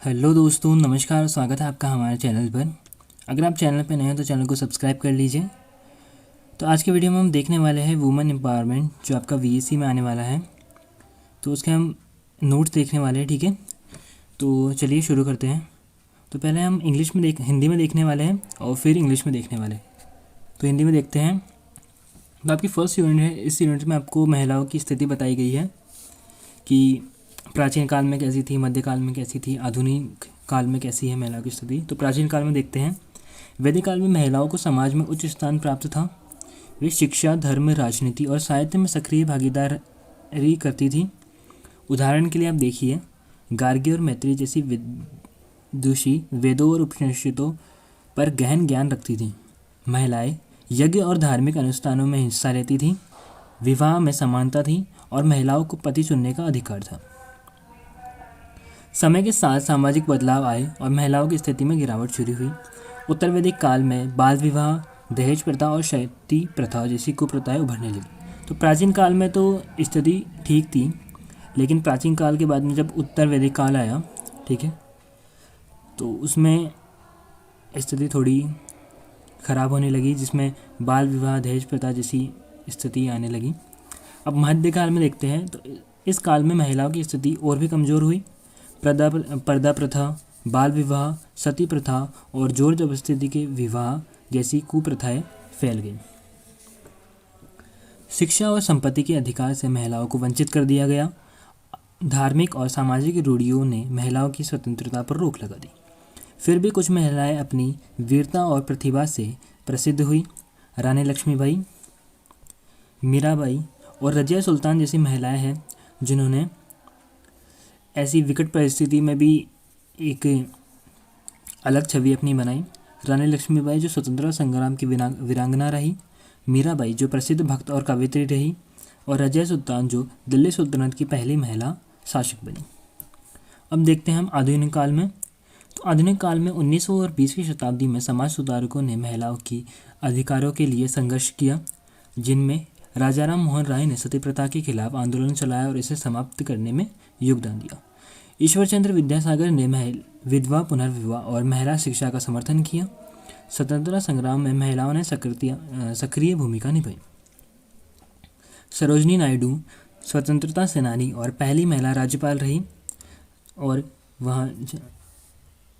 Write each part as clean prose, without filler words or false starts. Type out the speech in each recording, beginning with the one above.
Hello दोस्तों, नमस्कार। स्वागत है आपका हमारे चैनल पर। अगर आप चैनल पर नए हैं तो चैनल को सब्सक्राइब कर लीजिए। तो आज के वीडियो में हम देखने वाले हैं वुमेन एम्पावरमेंट, जो आपका वीएससी में आने वाला है। तो उसके हम नोट्स देखने वाले हैं, ठीक है। तो चलिए शुरू करते हैं। तो पहले हम हिंदी में देखने वाले हैं और फिर इंग्लिश में देखने वाले हैं। तो हिंदी में देखते हैं। तो आपकी फर्स्ट यूनिट है। इस यूनिट में आपको महिलाओं की स्थिति बताई गई है कि प्राचीन काल में कैसी थी, मध्यकाल में कैसी थी, आधुनिक काल में कैसी है महिलाओं की स्थिति। तो प्राचीन काल में देखते हैं। वैदिक काल में महिलाओं को समाज में उच्च स्थान प्राप्त था। वे शिक्षा, धर्म, राजनीति और साहित्य में सक्रिय भागीदारी करती थी। उदाहरण के लिए आप देखिए, गार्गी और मैत्री जैसी विदुषी वेदों और उपनिषदों पर गहन ज्ञान रखती थी। महिलाएं यज्ञ और धार्मिक अनुष्ठानों में हिस्सा लेती थीं। विवाह में समानता थी और महिलाओं को पति चुनने का अधिकार था। समय के साथ सामाजिक बदलाव आए और महिलाओं की स्थिति में गिरावट शुरू हुई। उत्तर वैदिक काल में बाल विवाह, दहेज प्रथा और सती प्रथा जैसी कुप्रथाएं उभरने लगी। तो प्राचीन काल में तो स्थिति ठीक थी, लेकिन प्राचीन काल के बाद में जब उत्तर वैदिक काल आया, ठीक है, तो उसमें स्थिति थोड़ी ख़राब होने लगी, जिसमें बाल विवाह, दहेज प्रथा जैसी स्थिति आने लगी। अब मध्यकाल में देखते हैं। तो इस काल में महिलाओं की स्थिति और भी कमज़ोर हुई। पर्दा प्रथा, बाल विवाह, सती प्रथा और जोर जबरदस्ती के विवाह जैसी कुप्रथाएं फैल गईं। शिक्षा और संपत्ति के अधिकार से महिलाओं को वंचित कर दिया गया। धार्मिक और सामाजिक रूढ़ियों ने महिलाओं की स्वतंत्रता पर रोक लगा दी। फिर भी कुछ महिलाएं अपनी वीरता और प्रतिभा से प्रसिद्ध हुई। रानी लक्ष्मीबाई, मीराबाई और रजिया सुल्तान जैसी महिलाएं हैं जिन्होंने ऐसी विकट परिस्थिति में भी एक अलग छवि अपनी बनाई। रानी लक्ष्मीबाई जो स्वतंत्रता संग्राम की वीरांगना रही, मीराबाई जो प्रसिद्ध भक्त और कवित्री रही, और रजिया सुल्तान जो दिल्ली सुल्तनत की पहली महिला शासक बनी। अब देखते हैं हम आधुनिक काल में। तो आधुनिक काल में 19वीं और 20वीं शताब्दी में समाज सुधारकों ने महिलाओं की अधिकारों के लिए संघर्ष किया, जिनमें राजा राम मोहन राय ने सती प्रथा के खिलाफ आंदोलन चलाया और इसे समाप्त करने में योगदान दिया। ईश्वर चंद्र विद्यासागर ने विधवा पुनर्विवाह और महिला शिक्षा का समर्थन किया। स्वतंत्रता संग्राम में महिलाओं ने सक्रिय भूमिका निभाई। सरोजनी नायडू स्वतंत्रता सेनानी और पहली महिला राज्यपाल रही, और वहाँ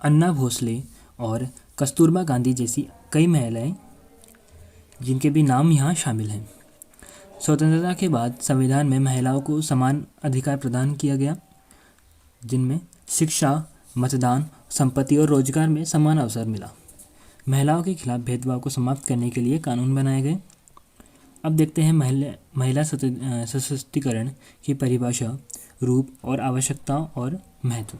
अन्ना भोसले और कस्तूरबा गांधी जैसी कई महिलाएं, जिनके भी नाम यहाँ शामिल हैं। स्वतंत्रता के बाद संविधान में महिलाओं को समान अधिकार प्रदान किया गया, जिनमें शिक्षा, मतदान, संपत्ति और रोजगार में समान अवसर मिला। महिलाओं के खिलाफ भेदभाव को समाप्त करने के लिए कानून बनाए गए। अब देखते हैं महिला सशक्तिकरण की परिभाषा, रूप और आवश्यकता और महत्व।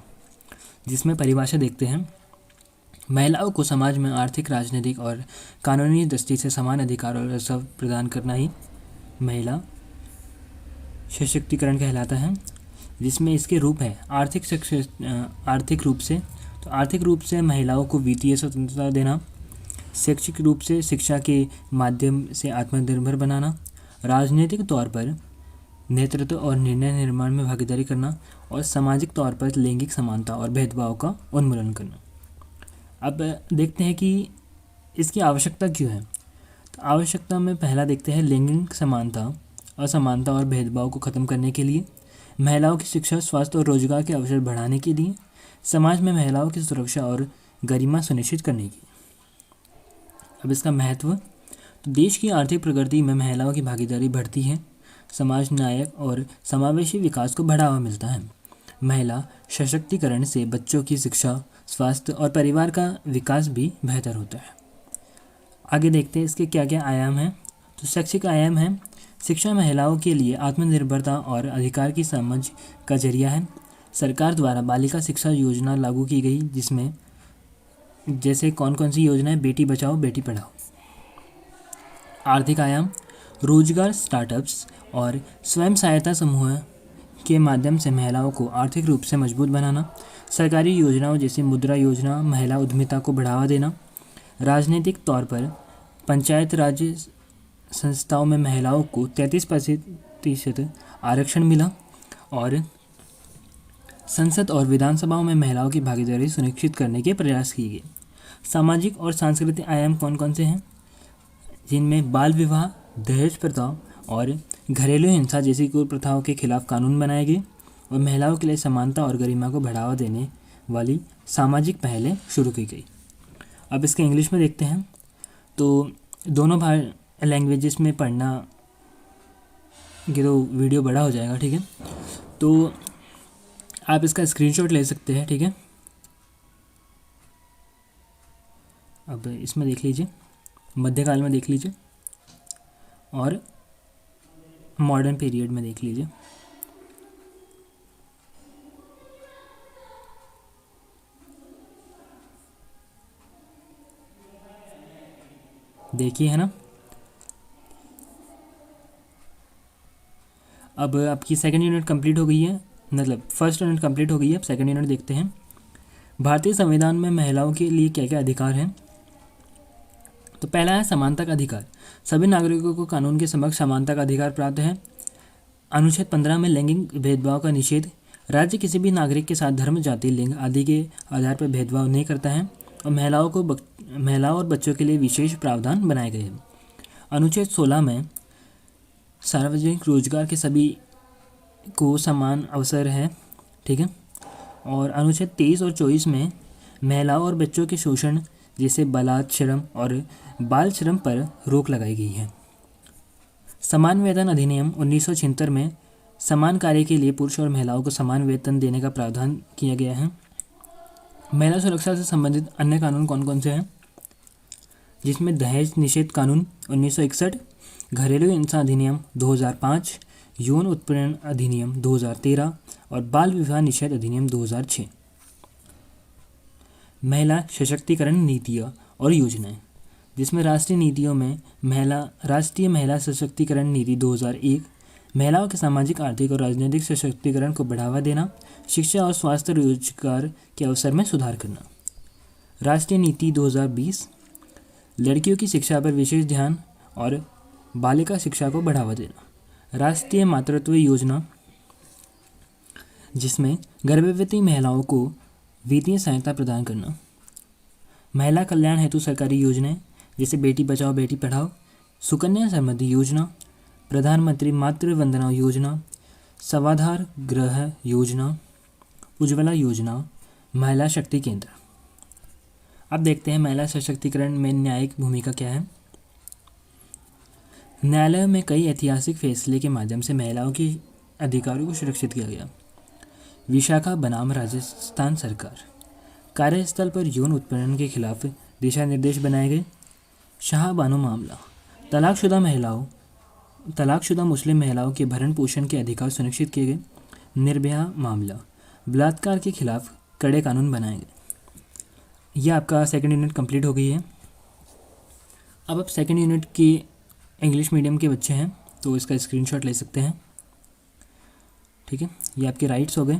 जिसमें परिभाषा देखते हैं, महिलाओं को समाज में आर्थिक, राजनीतिक और कानूनी दृष्टि से समान अधिकार और अवसर प्रदान करना ही महिला सशक्तिकरण कहलाता है। जिसमें इसके रूप है आर्थिक रूप से महिलाओं को वित्तीय स्वतंत्रता देना, शैक्षिक रूप से शिक्षा के माध्यम से आत्मनिर्भर बनाना, राजनीतिक तौर पर नेतृत्व और निर्णय निर्माण में भागीदारी करना, और सामाजिक तौर पर लैंगिक समानता और भेदभाव का उन्मूलन करना। अब देखते हैं कि इसकी आवश्यकता क्यों है। तो आवश्यकता में पहला देखते हैं लैंगिक समानता, असमानता और भेदभाव को ख़त्म करने के लिए, महिलाओं की शिक्षा, स्वास्थ्य और रोजगार के अवसर बढ़ाने के लिए, समाज में महिलाओं की सुरक्षा और गरिमा सुनिश्चित करने की। अब इसका महत्व, तो देश की आर्थिक प्रगति में महिलाओं की भागीदारी बढ़ती है। समाज न्यायिक और समावेशी विकास को बढ़ावा मिलता है। महिला सशक्तिकरण से बच्चों की शिक्षा, स्वास्थ्य और परिवार का विकास भी बेहतर होता है। आगे देखते हैं इसके क्या क्या आयाम हैं। तो शैक्षिक आयाम है, शिक्षा महिलाओं के लिए आत्मनिर्भरता और अधिकार की समझ का जरिया है। सरकार द्वारा बालिका शिक्षा योजना लागू की गई, जिसमें जैसे कौन कौन सी योजनाएं, बेटी बचाओ बेटी पढ़ाओ। आर्थिक आयाम, रोजगार, स्टार्टअप्स और स्वयं सहायता समूह के माध्यम से महिलाओं को आर्थिक रूप से मजबूत बनाना। सरकारी योजनाओं जैसे मुद्रा योजना, महिला उद्यमिता को बढ़ावा देना। राजनीतिक तौर पर पंचायत राज संस्थाओं में महिलाओं को 33% आरक्षण मिला, और संसद और विधानसभाओं में महिलाओं की भागीदारी सुनिश्चित करने के प्रयास किए गए। सामाजिक और सांस्कृतिक आयाम कौन कौन से हैं, जिनमें बाल विवाह, दहेज प्रथा और घरेलू हिंसा जैसी कुप्रथाओं के खिलाफ कानून बनाए गए और महिलाओं के लिए समानता और गरिमा को बढ़ावा देने वाली सामाजिक पहलें शुरू की गई। अब इसके इंग्लिश में देखते हैं। तो दोनों लैंग्वेजेस में पढ़ना ये तो वीडियो बड़ा हो जाएगा, ठीक है, तो आप इसका स्क्रीनशॉट ले सकते हैं, ठीक है। अब इसमें देख लीजिए, मध्यकाल में देख लीजिए और मॉडर्न पीरियड में देख लीजिए। देखिए, है ना। अब आपकी सेकंड यूनिट कंप्लीट हो गई है, मतलब फर्स्ट यूनिट कंप्लीट हो गई है। अब सेकंड यूनिट देखते हैं। भारतीय संविधान में महिलाओं के लिए क्या क्या अधिकार हैं। तो पहला है समानता का अधिकार। सभी नागरिकों को कानून के समक्ष समानता का अधिकार प्राप्त है। अनुच्छेद 15 में लैंगिक भेदभाव का निषेध। राज्य किसी भी नागरिक के साथ धर्म, जाति, लिंग आदि के आधार पर भेदभाव नहीं करता है और महिलाओं और बच्चों के लिए विशेष प्रावधान बनाए गए हैं। अनुच्छेद 16 में सार्वजनिक रोजगार के सभी को समान अवसर है, ठीक है। और अनुच्छेद 23 और 24 में महिलाओं और बच्चों के शोषण जैसे बलात्कार और बाल श्रम पर रोक लगाई गई है। समान वेतन अधिनियम 1976 में समान कार्य के लिए पुरुष और महिलाओं को समान वेतन देने का प्रावधान किया गया है। महिला सुरक्षा से संबंधित अन्य कानून कौन कौन से हैं, जिसमें दहेज निषेध कानून 1961, घरेलू हिंसा अधिनियम 2005, यौन उत्पीड़न अधिनियम 2013 और बाल विवाह निषेध अधिनियम 2006। महिला सशक्तिकरण नीतियाँ और योजनाएं, जिसमें राष्ट्रीय नीतियों में राष्ट्रीय महिला सशक्तिकरण नीति 2001, महिलाओं के सामाजिक, आर्थिक और राजनीतिक सशक्तिकरण को बढ़ावा देना, शिक्षा और स्वास्थ्य रोजगार के अवसर में सुधार करना। राष्ट्रीय नीति 2020, लड़कियों की शिक्षा पर विशेष ध्यान और बालिका शिक्षा को बढ़ावा देना। राष्ट्रीय मातृत्व योजना, जिसमें गर्भवती महिलाओं को वित्तीय सहायता प्रदान करना। महिला कल्याण हेतु सरकारी योजनाएं, जैसे बेटी बचाओ बेटी पढ़ाओ, सुकन्या समृद्धि योजना, प्रधानमंत्री मातृ वंदना योजना, स्वाधार गृह योजना, उज्ज्वला योजना, महिला शक्ति केंद्र। अब देखते हैं महिला सशक्तिकरण में न्यायिक भूमिका क्या है। न्यायालय में कई ऐतिहासिक फैसले के माध्यम से महिलाओं के अधिकारों को सुरक्षित किया गया। विशाखा बनाम राजस्थान सरकार, कार्यस्थल पर यौन उत्पीड़न के खिलाफ दिशा निर्देश बनाए गए। शाहबानो मामला, तलाकशुदा मुस्लिम महिलाओं के भरण पोषण के अधिकार सुनिश्चित किए गए। निर्भया मामला, बलात्कार के खिलाफ कड़े कानून बनाए गए। यह आपका सेकंड यूनिट कंप्लीट हो गई है। अब आप सेकंड यूनिट की इंग्लिश मीडियम के बच्चे हैं तो इसका स्क्रीनशॉट ले सकते हैं, ठीक है। ये आपके राइट्स हो गए।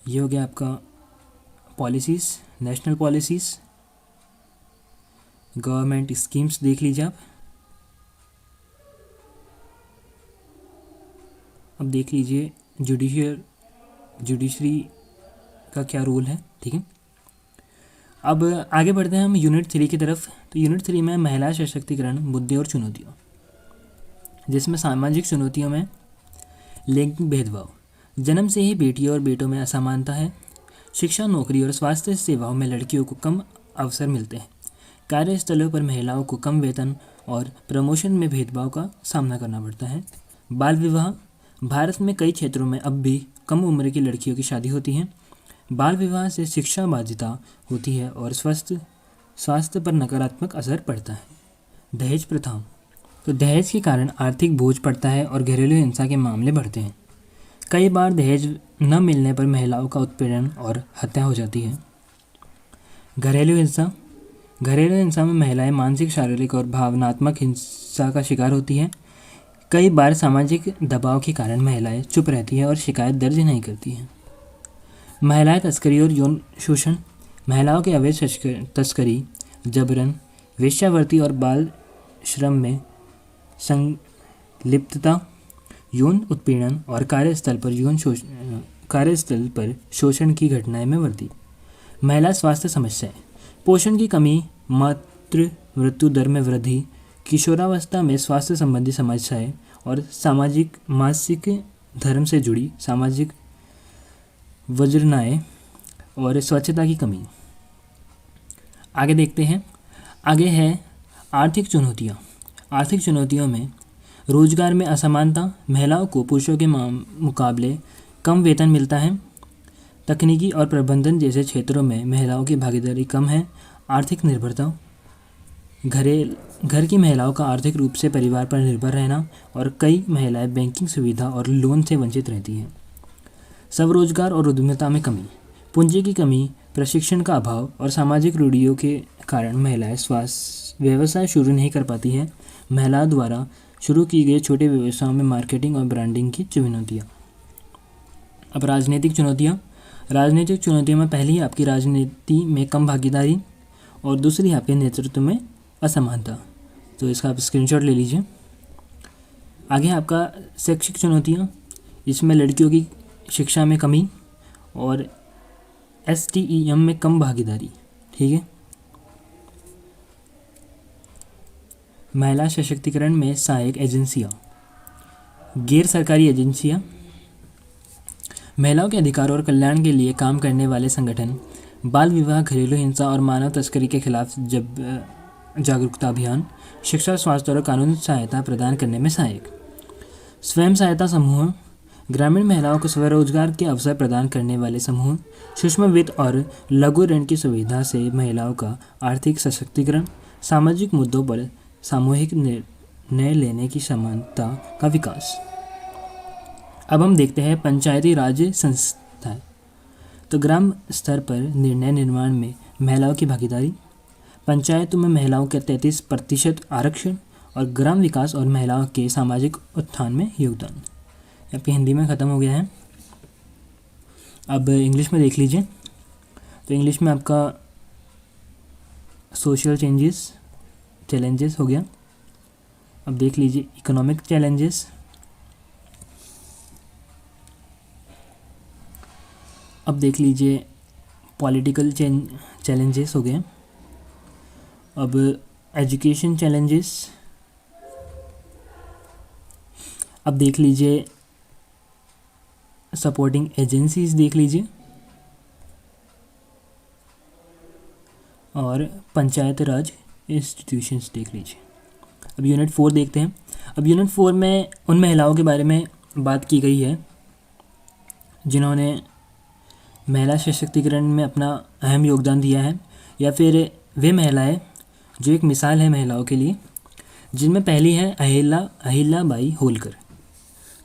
ये हो गया आपका policies, national policies, government schemes देख लीजिए आप। अब देख लीजिए जुडिशरी का क्या रोल है, ठीक है। अब आगे बढ़ते हैं हम यूनिट 3 की तरफ। तो यूनिट 3 में महिला सशक्तिकरण, मुद्दे और चुनौतियाँ, जिसमें सामाजिक चुनौतियों में लैंगिक भेदभाव, जन्म से ही बेटियों और बेटों में असमानता है। शिक्षा, नौकरी और स्वास्थ्य सेवाओं में लड़कियों को कम अवसर मिलते हैं। कार्यस्थलों पर महिलाओं को कम वेतन और प्रमोशन में भेदभाव का सामना करना पड़ता है। बाल विवाह, भारत में कई क्षेत्रों में अब भी कम उम्र की लड़कियों की शादी होती है। बाल विवाह से शिक्षा बाधिता होती है और स्वास्थ्य पर नकारात्मक असर पड़ता है। दहेज प्रथा, तो दहेज के कारण आर्थिक बोझ पड़ता है और घरेलू हिंसा के मामले बढ़ते हैं। कई बार दहेज न मिलने पर महिलाओं का उत्पीड़न और हत्या हो जाती है। घरेलू हिंसा में महिलाएं मानसिक, शारीरिक और भावनात्मक हिंसा का शिकार होती हैं। कई बार सामाजिक दबाव के कारण महिलाएं चुप रहती हैं और शिकायत दर्ज नहीं करती हैं। महिलाएं तस्करी और यौन शोषण, महिलाओं के अवैध तस्करी, जबरन, वेश्यावृत्ति और बाल श्रम में संलिप्तता, यौन उत्पीड़न और कार्यस्थल पर शोषण की घटनाएं में वृद्धि। महिला स्वास्थ्य समस्याएं, पोषण की कमी, मातृ मृत्यु दर में वृद्धि, किशोरावस्था में स्वास्थ्य संबंधी समस्याएं और सामाजिक मासिक धर्म से जुड़ी सामाजिक वज्रनाएं और स्वच्छता की कमी। आगे देखते हैं। आगे है आर्थिक चुनौतियाँ। आर्थिक चुनौतियों में रोजगार में असमानता, महिलाओं को पुरुषों के मुकाबले कम वेतन मिलता है। तकनीकी और प्रबंधन जैसे क्षेत्रों में महिलाओं की भागीदारी कम है। आर्थिक निर्भरता, घर की महिलाओं का आर्थिक रूप से परिवार पर निर्भर रहना और कई महिलाएं बैंकिंग सुविधा और लोन से वंचित रहती हैं। स्वरोजगार और उद्यमिता में कमी, पूंजी की कमी, प्रशिक्षण का अभाव और सामाजिक रूढ़ियों के कारण महिलाएं व्यवसाय शुरू नहीं कर पाती हैं। महिलाओं द्वारा शुरू की गए छोटे व्यवसायों में मार्केटिंग और ब्रांडिंग की चुनौतियाँ। अब राजनीतिक चुनौतियाँ। राजनीतिक चुनौतियों में पहली आपकी राजनीति में कम भागीदारी और दूसरी आपके नेतृत्व में असमानता। तो इसका आप स्क्रीनशॉट ले लीजिए। आगे आपका शैक्षिक चुनौतियाँ, इसमें लड़कियों की शिक्षा में कमी और STEM में कम भागीदारी। ठीक है। महिला सशक्तिकरण में सहायक एजेंसियाँ, गैर सरकारी एजेंसियाँ, महिलाओं के अधिकार और कल्याण के लिए काम करने वाले संगठन, बाल विवाह, घरेलू हिंसा और मानव तस्करी के खिलाफ जागरूकता अभियान, शिक्षा, स्वास्थ्य और कानूनी सहायता प्रदान करने में सहायक। स्वयं सहायता समूह, ग्रामीण महिलाओं को स्वरोजगार के अवसर प्रदान करने वाले समूह, सूक्ष्म वित्त और लघु ऋण की सुविधा से महिलाओं का आर्थिक सशक्तिकरण, सामाजिक मुद्दों पर सामूहिक निर्णय लेने की क्षमता का विकास। अब हम देखते हैं पंचायती राज संस्थाएं। तो ग्राम स्तर पर निर्णय निर्माण में महिलाओं की भागीदारी, पंचायतों में महिलाओं के 33% आरक्षण और ग्राम विकास और महिलाओं के सामाजिक उत्थान में योगदान। आपकी हिंदी में ख़त्म हो गया है। अब इंग्लिश में देख लीजिए। तो इंग्लिश में आपका सोशल चैलेंजेस हो गया। अब देख लीजिए इकोनॉमिक चैलेंजेस। अब देख लीजिए पॉलिटिकल चैलेंजेस हो गए। अब एजुकेशन चैलेंजेस। अब देख लीजिए सपोर्टिंग एजेंसीज देख लीजिए और पंचायत राज इंस्टीट्यूशंस देख लीजिए। अब यूनिट 4 देखते हैं। अब यूनिट 4 में उन महिलाओं के बारे में बात की गई है जिन्होंने महिला सशक्तिकरण में अपना अहम योगदान दिया है, या फिर वे महिलाएं जो एक मिसाल है महिलाओं के लिए, जिनमें पहली है अहिल्याबाई होलकर,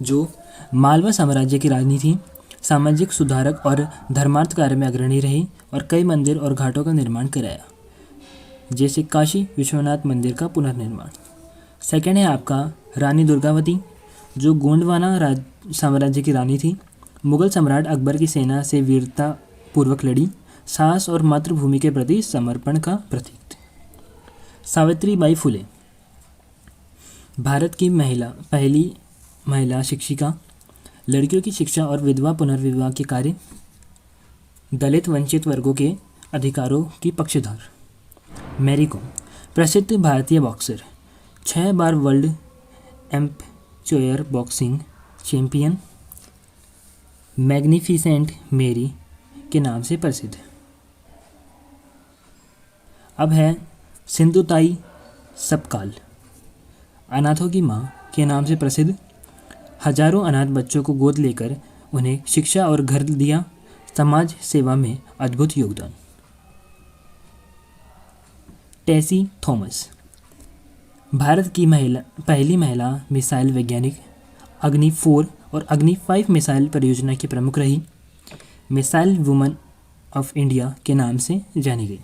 जो मालवा साम्राज्य की रानी थी, सामाजिक सुधारक और धर्मार्थ कार्य में अग्रणी रही और कई मंदिर और घाटों का निर्माण कराया, जैसे काशी विश्वनाथ मंदिर का पुनर्निर्माण। सेकंड है आपका रानी दुर्गावती, जो गोंडवाना साम्राज्य की रानी थी, मुगल सम्राट अकबर की सेना से वीरता पूर्वक लड़ी, साहस और मातृभूमि के प्रति समर्पण का प्रतीक थी। सावित्रीबाई फुले, भारत की पहली महिला शिक्षिका, लड़कियों की शिक्षा और विधवा पुनर्विवाह के कार्य, दलित वंचित वर्गों के अधिकारों की पक्षधर। मैरी कॉम, प्रसिद्ध भारतीय बॉक्सर, 6 बार वर्ल्ड एम्पचयर बॉक्सिंग चैंपियन, मैग्निफिसेंट मेरी के नाम से प्रसिद्ध। अब है सिंधुताई सपकाल, अनाथों की माँ के नाम से प्रसिद्ध, हजारों अनाथ बच्चों को गोद लेकर उन्हें शिक्षा और घर दिया, समाज सेवा में अद्भुत योगदान। टेसी थॉमस, भारत की पहली महिला मिसाइल वैज्ञानिक, अग्नि 4 और अग्नि 5 मिसाइल परियोजना की प्रमुख रही, मिसाइल वुमन ऑफ इंडिया के नाम से जानी गई।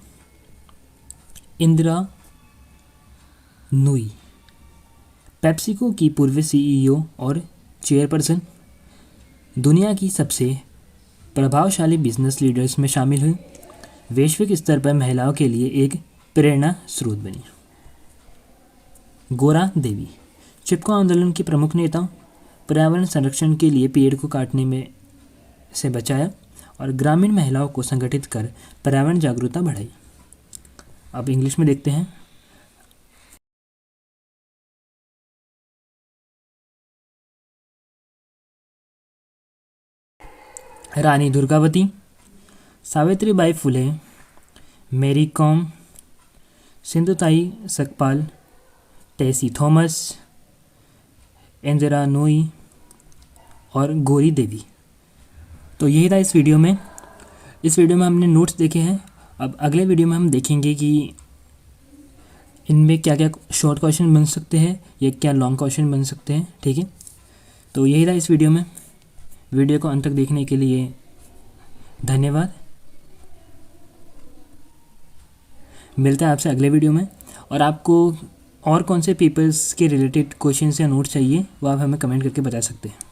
इंदिरा नूई, पेप्सिको की पूर्व CEO और चेयरपर्सन, दुनिया की सबसे प्रभावशाली बिजनेस लीडर्स में शामिल हुई, वैश्विक स्तर पर महिलाओं के लिए एक प्रेरणा स्रोत बनी। गोरा देवी, चिपको आंदोलन के प्रमुख नेता, पर्यावरण संरक्षण के लिए पेड़ को काटने में से बचाया और ग्रामीण महिलाओं को संगठित कर पर्यावरण जागरूकता बढ़ाई। अब इंग्लिश में देखते हैं। रानी दुर्गावती, सावित्रीबाई फुले, मैरी कॉम, सिंधुताई सकपाल, टेसी थॉमस, इंदिरा नूई और गौरी देवी। तो यही था इस वीडियो में। इस वीडियो में हमने नोट्स देखे हैं। अब अगले वीडियो में हम देखेंगे कि इनमें क्या क्या शॉर्ट क्वेश्चन बन सकते हैं या क्या लॉन्ग क्वेश्चन बन सकते हैं। ठीक है, तो यही था इस वीडियो में। वीडियो को अंत तक देखने के लिए धन्यवाद। मिलता है आपसे अगले वीडियो में। और आपको और कौन से पेपर्स के रिलेटेड क्वेश्चन या नोट्स चाहिए वो आप हमें कमेंट करके बता सकते हैं।